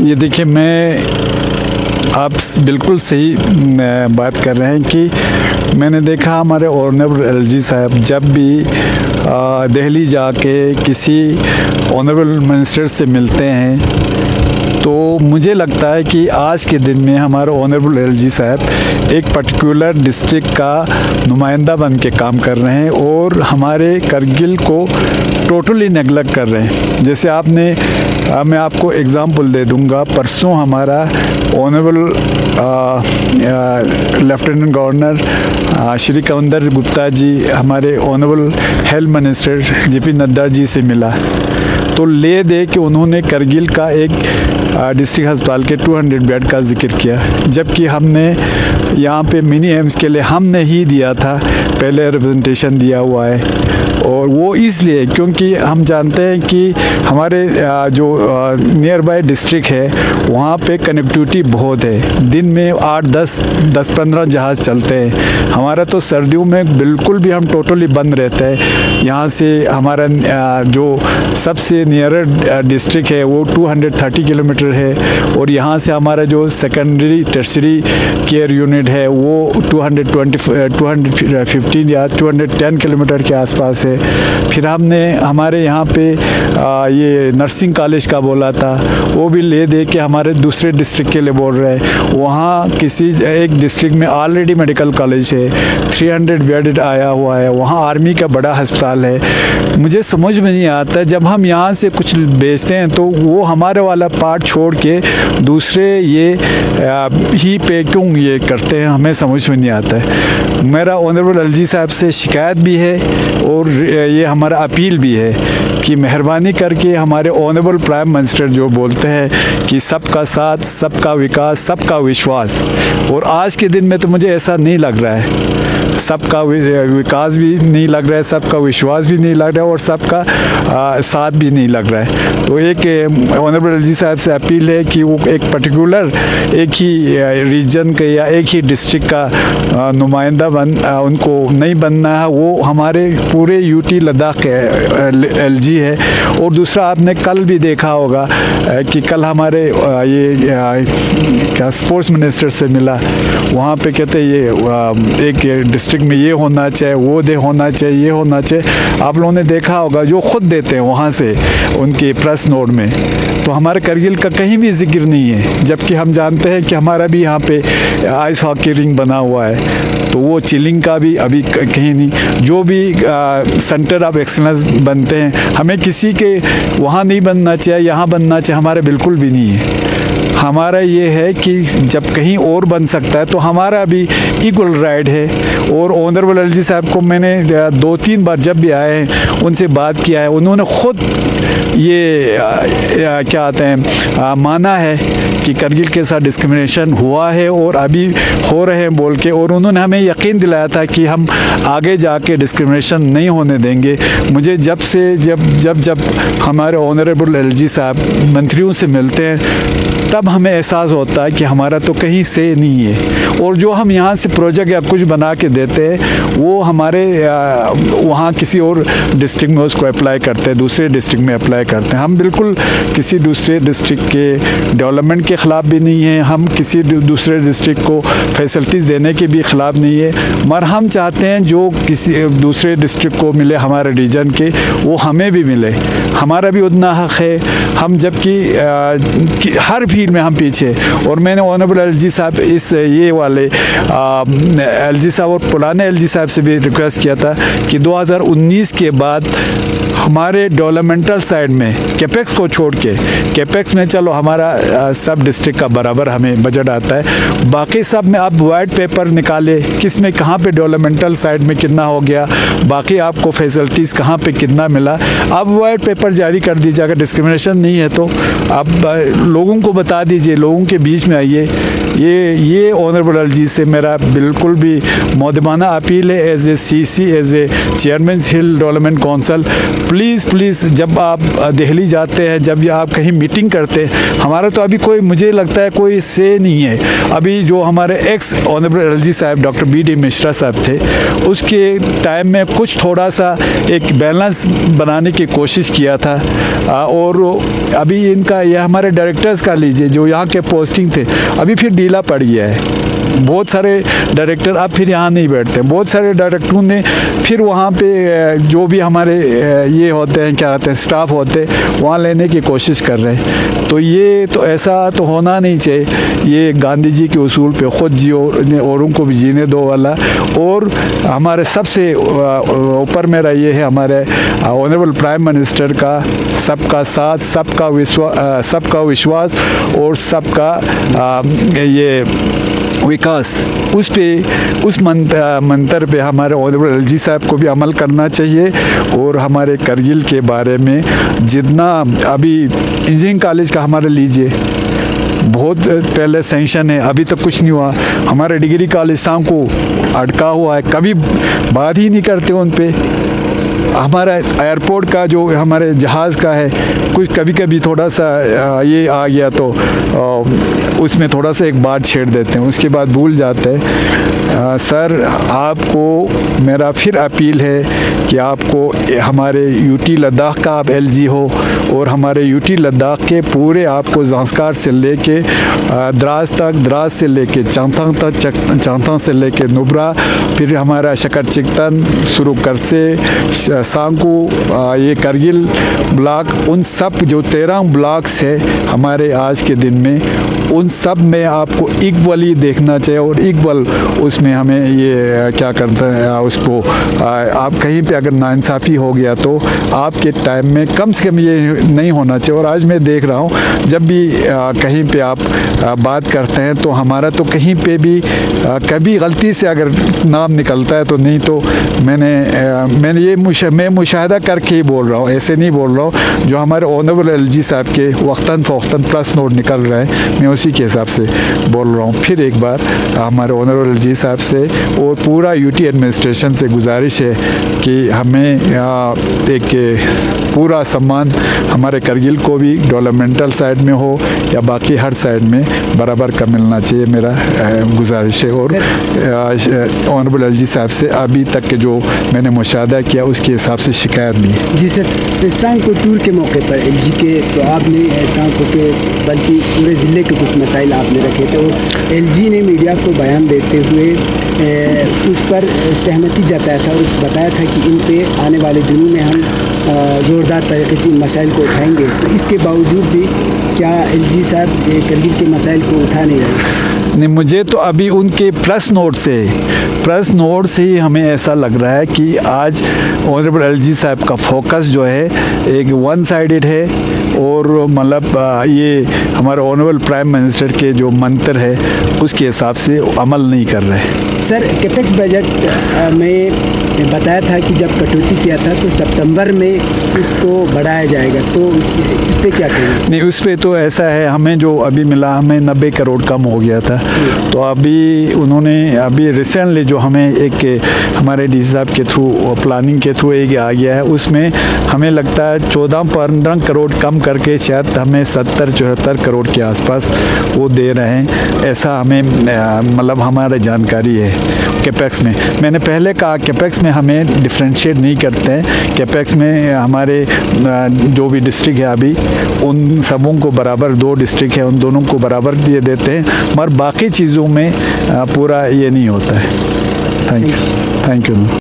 ये देखिए, आप बिल्कुल सही बात कर रहे हैं कि मैंने देखा हमारे ऑनरेबल एलजी साहब जब भी दिल्ली जाके किसी ऑनरेबल मिनिस्टर से मिलते हैं तो मुझे लगता है कि आज के दिन में हमारे ऑनरेबल एलजी साहब एक पर्टिकुलर डिस्ट्रिक्ट का नुमाइंदा बन के काम कर रहे हैं और हमारे करगिल को टोटली नेगलेक्ट कर रहे हैं। जैसे मैं आपको एग्ज़ाम्पल दे दूंगा। परसों हमारा honourable lieutenant governor Shri Kavinder Gupta ji हमारे honourable health minister JP Nadda ji से मिला, तो ले दे कि उन्होंने करगिल का एक डिस्ट्रिक्ट अस्पताल के 200 बेड का जिक्र किया, जबकि हमने यहाँ पे मिनी एम्स के लिए हमने ही दिया था, पहले रिप्रेजेंटेशन दिया हुआ है। और वो इसलिए क्योंकि हम जानते हैं कि हमारे जो नियर बाय डिस्ट्रिक्ट है वहाँ पे कनेक्टिविटी बहुत है। दिन में 8-10-15 जहाज़ चलते हैं। हमारा तो सर्दियों में बिल्कुल भी हम टोटली बंद रहते हैं। यहाँ से हमारा जो सबसे नियरर डिस्ट्रिक्ट है वो 230 किलोमीटर है और यहाँ से हमारा जो सेकेंडरी टर्शरी केयर यूनिट है वो 215 या 210 किलोमीटर के आसपास है। फिर हमने हमारे यहाँ पे ये नर्सिंग कॉलेज का बोला था, वो भी ले दे के हमारे दूसरे डिस्ट्रिक्ट के लिए बोल रहे हैं। वहाँ किसी एक डिस्ट्रिक्ट में ऑलरेडी मेडिकल कॉलेज है, 300 बेड आया हुआ है, वहाँ आर्मी का बड़ा अस्पताल है। मुझे समझ में नहीं आता, जब हम यहाँ से कुछ बेचते हैं तो वो हमारे वाला पार्ट छोड़ के दूसरे ये ही पे क्यों ये करते हैं, हमें समझ में नहीं आता है। मेरा ऑनरेबल एलजी साहब से शिकायत भी है और ये हमारा अपील भी है कि मेहरबानी करके हमारे ऑनरेबल प्राइम मिनिस्टर जो बोलते हैं कि सबका साथ, सबका विकास, सबका विश्वास, और आज के दिन में तो मुझे ऐसा नहीं लग रहा है। सबका विकास भी नहीं लग रहा है, सबका विश्वास भी नहीं लग रहा है और सबका साथ भी नहीं लग रहा है। तो एक ऑनरेबल एलजी साहब से अपील है कि वो एक पर्टिकुलर एक ही रीजन के या एक ही डिस्ट्रिक्ट का नुमाइंदा उनको नहीं बनना है, वो हमारे पूरे यूटी लद्दाख के एलजी है। और दूसरा आपने कल भी देखा होगा कि कल हमारे क्या स्पोर्ट्स मिनिस्टर से मिला, वहाँ पे कहते ये एक डिस्ट्रिक्ट में ये होना चाहिए, वो होना चाहिए, ये होना चाहिए। आप लोगों ने देखा होगा जो खुद देते हैं वहाँ से उनके प्रेस नोट में, तो हमारे करगिल का कहीं भी जिक्र नहीं है, जबकि हम जानते हैं कि हमारा भी यहाँ पे आइस हॉकी रिंग बना हुआ है, तो वो चिलिंग का भी अभी कहीं नहीं। जो भी सेंटर ऑफ एक्सीलेंस बनते हैं, हमें किसी के वहाँ नहीं बनना चाहिए, यहाँ बनना चाहिए, हमारे बिल्कुल भी नहीं है। हमारा ये है कि जब कहीं और बन सकता है तो हमारा भी इक्वल राइट है। और ऑनरेबल एलजी साहब को मैंने 2-3 बार जब भी आए हैं उनसे बात किया है, उन्होंने ख़ुद ये क्या आते हैं माना है कि करगिल के साथ डिस्क्रिमिनेशन हुआ है और अभी हो रहे हैं बोल के, और उन्होंने हमें यकीन दिलाया था कि हम आगे जाके डिस्क्रिमिनेशन नहीं होने देंगे। मुझे जब हमारे ऑनरेबल एलजी साहब मंत्रियों से मिलते हैं तब हमें एहसास होता है कि हमारा तो कहीं से नहीं है, और जो हम यहाँ से प्रोजेक्ट या कुछ बना के देते हैं वो हमारे वहाँ किसी और डिस्ट्रिक्ट में उसको अप्लाई करते हैं, दूसरे डिस्ट्रिक्ट में अप्लाई करते हैं। हम बिल्कुल किसी दूसरे डिस्ट्रिक्ट के डेवलपमेंट के ख़िलाफ़ भी नहीं हैं, हम किसी दूसरे डिस्ट्रिक्ट को फैसिलिटीज़ देने के भी ख़िलाफ़ नहीं है, मगर हम चाहते हैं जो किसी दूसरे डिस्ट्रिक्ट को मिले हमारे रीजन के, वो हमें भी मिले, हमारा भी उतना हक़ है। हम जबकि हर फील्ड में हम पीछे। और मैंने ऑनरेबल एलजी साहब ये वाले एलजी साहब और पुराने एलजी साहब से भी रिक्वेस्ट किया था कि 2019 के बाद हमारे डेवलपमेंटल साइड में कैपेक्स को छोड़ के, कैपेक्स में चलो हमारा सब डिस्ट्रिक्ट का बराबर हमें बजट आता है, बाकी सब में आप वाइट पेपर निकाले किस में कहाँ पे डेवलपमेंटल साइड में कितना हो गया, बाकी आपको फैसिलिटीज़ कहाँ पे कितना मिला, अब वाइट पेपर जारी कर दीजिए। अगर डिस्क्रिमिनेशन नहीं है तो आप लोगों को बता दीजिए, लोगों के बीच में आइए। ये ऑनरेबल एलजी से मेरा बिल्कुल भी मौदमाना अपील है as a CC, as a chairman hill development council, please जब आप दिल्ली जाते हैं, जब आप कहीं मीटिंग करते हैं, हमारा तो अभी कोई, मुझे लगता है कोई से नहीं है। अभी जो हमारे एक्स ऑनरेबल एलजी साहब डॉक्टर BD मिश्रा साहब थे, उसके टाइम में कुछ थोड़ा सा एक बैलेंस बनाने की कोशिश किया था, और अभी इनका यह हमारे डायरेक्टर्स का लीजिए, लीजिए, जो यहाँ के पोस्टिंग थे अभी फिर ढीला पड़ गया है। बहुत सारे डायरेक्टर अब फिर यहाँ नहीं बैठते, बहुत सारे डायरेक्टरों ने फिर वहाँ पे जो भी हमारे ये होते हैं, क्या कहते हैं, स्टाफ होते वहाँ लेने की कोशिश कर रहे हैं। तो ये तो ऐसा तो होना नहीं चाहिए। ये गांधी जी के उसूल पे खुद जियो, औरों को भी जीने दो वाला। और हमारे सबसे ऊपर मेरा ये है, हमारे ऑनरेबल प्राइम मिनिस्टर का सबका साथ, सबका विश्वास और सबका ये विकास, उस मंत्र पे हमारे ऑनरेबल एलजी साहब को भी अमल करना चाहिए। और हमारे करगिल के बारे में जितना अभी इंजीनियरिंग कॉलेज का हमारे लीजिए, बहुत पहले सेंक्शन है, अभी तक कुछ नहीं हुआ। हमारे डिग्री कॉलेज शाम को अटका हुआ है, कभी बात ही नहीं करते उन पे। हमारा एयरपोर्ट का जो हमारे जहाज़ का है, कुछ कभी कभी थोड़ा सा ये आ गया तो उसमें थोड़ा सा एक बात छेड़ देते हैं, उसके बाद भूल जाते हैं। सर, आपको मेरा फिर अपील है कि आपको हमारे यूटी लद्दाख का आप एलजी हो, और हमारे यूटी लद्दाख के पूरे आपको ज़ांस्कार से लेके द्रास तक, द्रास से लेके चांथांग तक, चांथांग से लेके नुब्रा, फिर हमारा शकट चिकतन शुरू कर से सांकू, ये करगिल ब्लॉक, उन सब जो 13 ब्लॉक्स है हमारे आज के दिन में, उन सब में आपको इक्वली देखना चाहिए। और इक्वल उसमें हमें ये क्या करते हैं, उसको आप कहीं पे अगर नाइंसाफ़ी हो गया तो आपके टाइम में कम से कम ये नहीं होना चाहिए। और आज मैं देख रहा हूँ, जब भी कहीं पे आप बात करते हैं तो हमारा तो कहीं पे भी कभी गलती से अगर नाम निकलता है तो, नहीं तो मैंने ये मैं मुशाहिदा करके ही बोल रहा हूँ, ऐसे नहीं बोल रहा हूँ। जो हमारे ऑनरेबल एलजी साहब के वक्तन फ़वक्तन प्लस नोट निकल रहे हैं, मैं उसी के हिसाब से बोल रहा हूँ। फिर एक बार हमारे ऑनरेबल एलजी साहब से और पूरा यूटी एडमिनिस्ट्रेशन से गुजारिश है कि हमें एक पूरा सम्मान हमारे करगिल को भी डेवलपमेंटल साइड में हो या बाकी हर साइड में बराबर का मिलना चाहिए, मेरा गुजारिश है। और ऑनरेबल एलजी साहब से अभी तक के जो मैंने मुशाहिदा किया उसके हिसाब से शिकायत भी है। जी सर, सांको टूर के मौके पर एलजी के तो आपने सांको के बल्कि पूरे ज़िले के कुछ मसाइल आपने रखे थे, और एलजी ने मीडिया को बयान देते हुए उस पर सहमति जताया था और बताया था कि इन पे आने वाले दिनों में हम ज़ोरदार तरीके से इन मसाइल को उठाएंगे। तो इसके बावजूद भी क्या एलजी साहब करगिल के मसाइल को उठा नहीं रहे? नहीं, मुझे तो अभी उनके प्रेस नोट से ही हमें ऐसा लग रहा है कि आज ऑनरेबल एलजी साहब का फोकस जो है एक वन साइडेड है, और मतलब ये हमारे ऑनरेबल प्राइम मिनिस्टर के जो मंत्र है उसके हिसाब से अमल नहीं कर रहे। सर, कैपेक्स बजट में बताया था कि जब कटौती किया था तो सितंबर में इसको बढ़ाया जाएगा, तो इस पर क्या कहेंगे? नहीं, उस पर तो ऐसा है, हमें जो अभी मिला, हमें 90 करोड़ कम हो गया था। तो अभी उन्होंने अभी रिसेंटली जो हमें एक हमारे डी साहब के थ्रू प्लानिंग के थ्रू एक आ गया है, उसमें हमें लगता है 14-15 करोड़ कम करके शायद हमें 70-74 करोड़ के आसपास वो दे रहे हैं, ऐसा हमें मतलब हमारे जानकारी है। कैपेक्स में मैंने पहले कहा, कैपेक्स में हमें डिफ्रेंशिएट नहीं करते हैं। कैपेक्स में हमारे जो भी डिस्ट्रिक्ट है अभी उन सबों को बराबर, 2 डिस्ट्रिक्ट है उन दोनों को बराबर दिए देते हैं, मगर बाकी चीज़ों में पूरा ये नहीं होता है। Thank you.